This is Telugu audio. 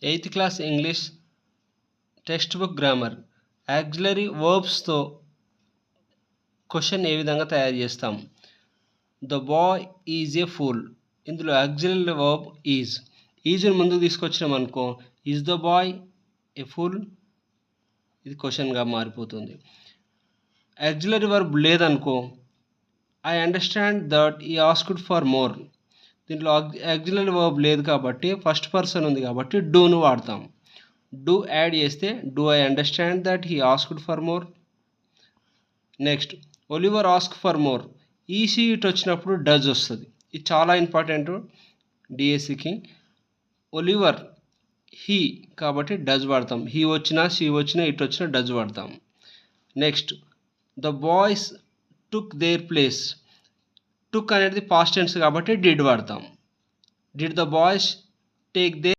8th class English textbook grammar auxiliary వర్బ్స్తో క్వశ్చన్ ఏ విధంగా తయారు చేస్తాం. The boy is a fool. ఇందులో యాక్సిలరీ వర్బ్ ఈజ్ని ముందుకు తీసుకొచ్చినాం అనుకో, is the boy a fool, ఇది క్వశ్చన్గా మారిపోతుంది. యాక్సిలరీ వర్బ్ లేదనుకో, I understand that he asked for more. దీంట్లో యాక్సిలరీ వర్బ్ లేదు కాబట్టి ఫస్ట్ పర్సన్ ఉంది కాబట్టి డూను వాడతాం. డూ యాడ్ చేస్తే do I understand that he asked for more. Next Oliver ask for more. EC it వచ్చినప్పుడు డజ్ వస్తుంది. ఇది చాలా ఇంపార్టెంట్ డిఎస్సికి. ఒలివర్ హీ కాబట్టి డజ్ వాడతాం. హీ వచ్చినా షీ వచ్చినా ఇటు వచ్చినా డజ్ వాడతాం. Next the boys took their place. Took అనేది పాస్ట్ టెన్స్ కాబట్టి డిడ్ వాడతాం. Did the boys take there